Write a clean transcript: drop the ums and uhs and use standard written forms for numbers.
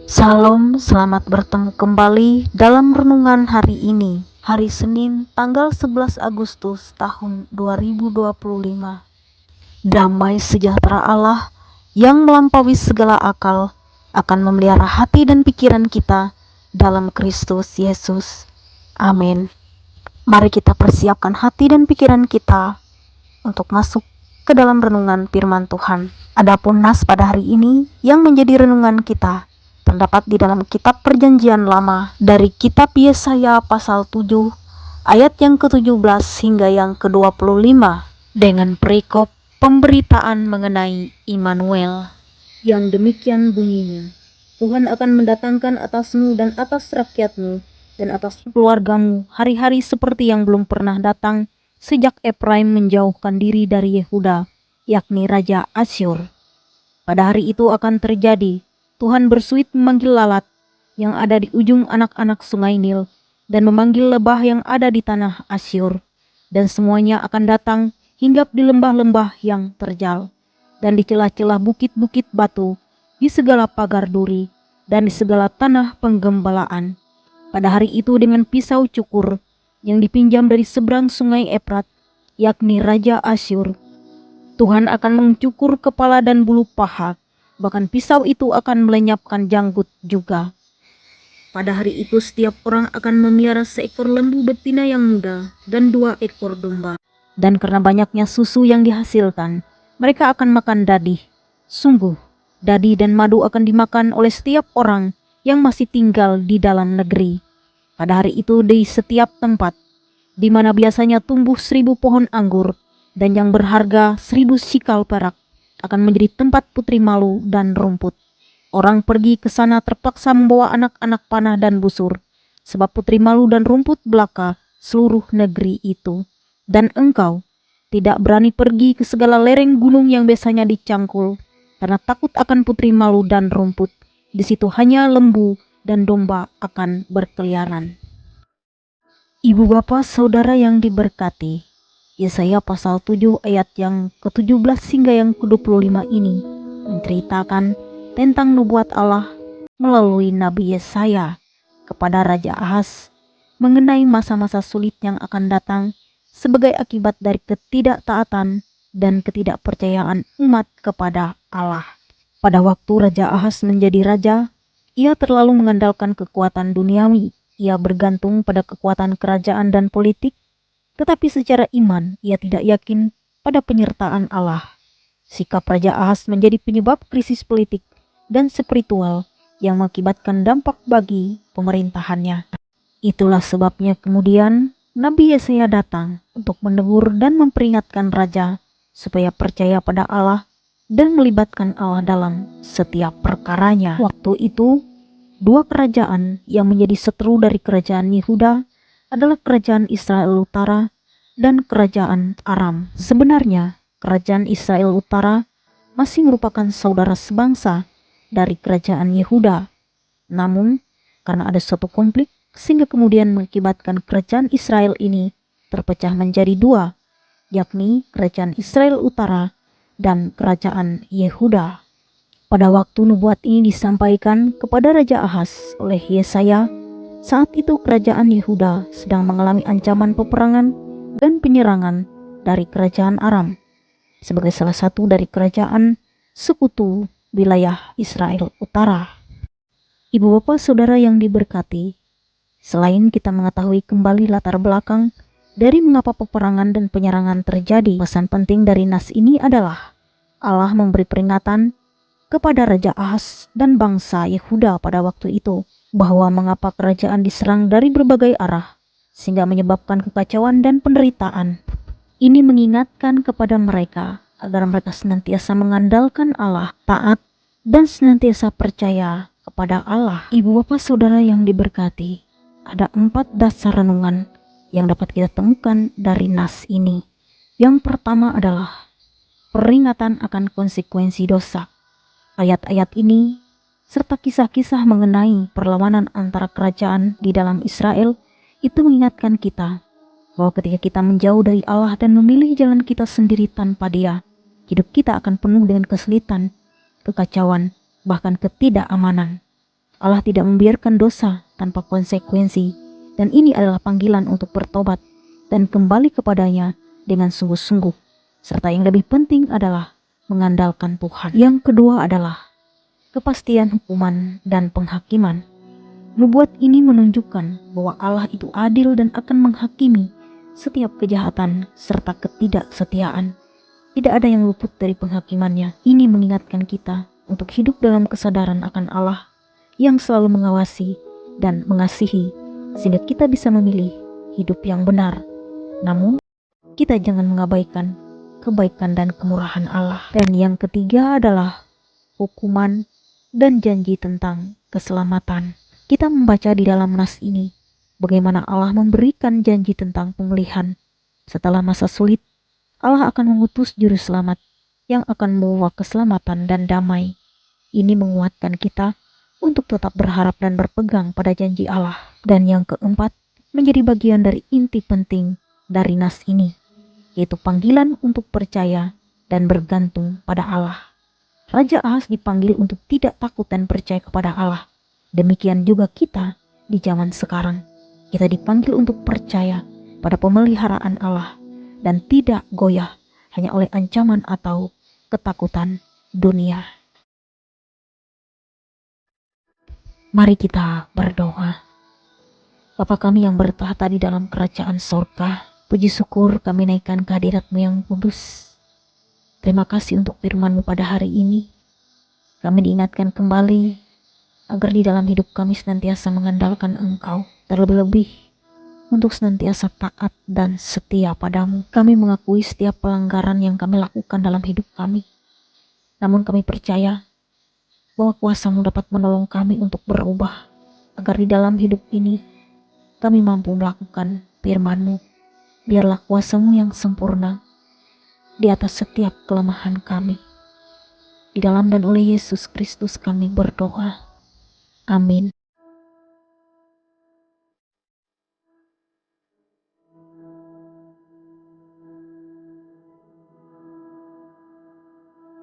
Salam, selamat bertemu kembali dalam renungan hari ini, hari Senin tanggal 11 Agustus tahun 2025. Damai sejahtera Allah yang melampaui segala akal akan memelihara hati dan pikiran kita dalam Kristus Yesus. Amin. Mari kita persiapkan hati dan pikiran kita untuk masuk ke dalam renungan firman Tuhan. Adapun nas pada hari ini yang menjadi renungan kita terdapat di dalam kitab Perjanjian Lama dari kitab Yesaya pasal 7 ayat yang ke-17 hingga yang ke-25 dengan perikop pemberitaan mengenai Immanuel yang demikian bunyinya. Tuhan akan mendatangkan atasmu dan atas rakyatmu dan atas keluargamu hari-hari seperti yang belum pernah datang sejak Efraim menjauhkan diri dari Yehuda, yakni Raja Asyur. Pada hari itu akan terjadi, Tuhan bersuit memanggil lalat yang ada di ujung anak-anak sungai Nil dan memanggil lebah yang ada di tanah Asyur, dan semuanya akan datang hinggap di lembah-lembah yang terjal dan di celah-celah bukit-bukit batu, di segala pagar duri dan di segala tanah penggembalaan. Pada hari itu dengan pisau cukur yang dipinjam dari seberang sungai Efrat, yakni Raja Asyur, Tuhan akan mencukur kepala dan bulu paha, bahkan pisau itu akan melenyapkan janggut juga. Pada hari itu setiap orang akan memelihara seekor lembu betina yang muda dan 2 ekor domba. Dan karena banyaknya susu yang dihasilkan, mereka akan makan dadih. Sungguh, dadih dan madu akan dimakan oleh setiap orang yang masih tinggal di dalam negeri. Pada hari itu di setiap tempat, di mana biasanya tumbuh 1000 pohon anggur, dan yang berharga 1000 sikal perak, akan menjadi tempat putri malu dan rumput. Orang pergi ke sana terpaksa membawa anak-anak panah dan busur, sebab putri malu dan rumput belaka seluruh negeri itu. Dan engkau tidak berani pergi ke segala lereng gunung yang biasanya dicangkul, karena takut akan putri malu dan rumput. Di situ hanya lembu dan domba akan berkeliaran. Ibu bapak saudara yang diberkati, Yesaya pasal 7 ayat yang ke-17 hingga yang ke-25 ini menceritakan tentang nubuat Allah melalui Nabi Yesaya kepada Raja Ahaz mengenai masa-masa sulit yang akan datang sebagai akibat dari ketidaktaatan dan ketidakpercayaan umat kepada Allah. Pada waktu Raja Ahaz menjadi raja, ia terlalu mengandalkan kekuatan duniawi. Ia bergantung pada kekuatan kerajaan dan politik, tetapi secara iman ia tidak yakin pada penyertaan Allah. Sikap Raja Ahaz menjadi penyebab krisis politik dan spiritual yang mengakibatkan dampak bagi pemerintahannya. Itulah sebabnya kemudian Nabi Yesaya datang untuk menegur dan memperingatkan raja supaya percaya pada Allah dan melibatkan Allah dalam setiap perkaranya. Waktu itu, 2 kerajaan yang menjadi seteru dari kerajaan Yehuda adalah kerajaan Israel Utara dan kerajaan Aram. Sebenarnya, kerajaan Israel Utara masih merupakan saudara sebangsa dari kerajaan Yehuda. Namun, karena ada suatu konflik, sehingga kemudian mengakibatkan kerajaan Israel ini terpecah menjadi 2, yakni kerajaan Israel Utara dan kerajaan Yehuda. Pada waktu nubuat ini disampaikan kepada Raja Ahaz oleh Yesaya, saat itu kerajaan Yehuda sedang mengalami ancaman peperangan dan penyerangan dari kerajaan Aram sebagai salah satu dari kerajaan sekutu wilayah Israel Utara. Ibu bapak saudara yang diberkati, selain kita mengetahui kembali latar belakang dari mengapa peperangan dan penyerangan terjadi, pesan penting dari nas ini adalah Allah memberi peringatan kepada Raja Ahaz dan bangsa Yehuda pada waktu itu bahwa mengapa kerajaan diserang dari berbagai arah sehingga menyebabkan kekacauan dan penderitaan. Ini mengingatkan kepada mereka agar mereka senantiasa mengandalkan Allah, taat, dan senantiasa percaya kepada Allah. Ibu bapak saudara yang diberkati, ada 4 dasar renungan yang dapat kita temukan dari nas ini. Yang pertama adalah peringatan akan konsekuensi dosa. Ayat-ayat ini serta kisah-kisah mengenai perlawanan antara kerajaan di dalam Israel itu mengingatkan kita bahwa ketika kita menjauh dari Allah dan memilih jalan kita sendiri tanpa Dia, hidup kita akan penuh dengan kesulitan, kekacauan, bahkan ketidakamanan. Allah tidak membiarkan dosa tanpa konsekuensi, dan ini adalah panggilan untuk bertobat dan kembali kepadanya dengan sungguh-sungguh. Serta yang lebih penting adalah mengandalkan Tuhan. Yang kedua adalah kepastian hukuman dan penghakiman. Nubuat ini menunjukkan bahwa Allah itu adil dan akan menghakimi setiap kejahatan serta ketidaksetiaan. Tidak ada yang luput dari penghakimannya. Ini mengingatkan kita untuk hidup dalam kesadaran akan Allah yang selalu mengawasi dan mengasihi, sehingga kita bisa memilih hidup yang benar. Namun, kita jangan mengabaikan kebaikan dan kemurahan Allah. Dan yang ketiga adalah hukuman dan janji tentang keselamatan. Kita membaca di dalam nas ini bagaimana Allah memberikan janji tentang pemulihan. Setelah masa sulit, Allah akan mengutus juru selamat yang akan membawa keselamatan dan damai. Ini menguatkan kita untuk tetap berharap dan berpegang pada janji Allah. Dan yang keempat, menjadi bagian dari inti penting dari nas ini, yaitu panggilan untuk percaya dan bergantung pada Allah. Raja Ahaz dipanggil untuk tidak takut dan percaya kepada Allah. Demikian juga kita di zaman sekarang. Kita dipanggil untuk percaya pada pemeliharaan Allah dan tidak goyah hanya oleh ancaman atau ketakutan dunia. Mari kita berdoa. Bapa kami yang bertahta di dalam kerajaan sorga, puji syukur kami naikkan kehadirat-Mu yang kudus. Terima kasih untuk firman-Mu pada hari ini. Kami diingatkan kembali agar di dalam hidup kami senantiasa mengandalkan Engkau, terlebih-lebih untuk senantiasa taat dan setia padamu. Kami mengakui setiap pelanggaran yang kami lakukan dalam hidup kami. Namun kami percaya bahwa kuasa-Mu dapat menolong kami untuk berubah, agar di dalam hidup ini kami mampu melakukan firman-Mu. Biarlah kuasa-Mu yang sempurna di atas setiap kelemahan kami. Di dalam dan oleh Yesus Kristus kami berdoa. Amin.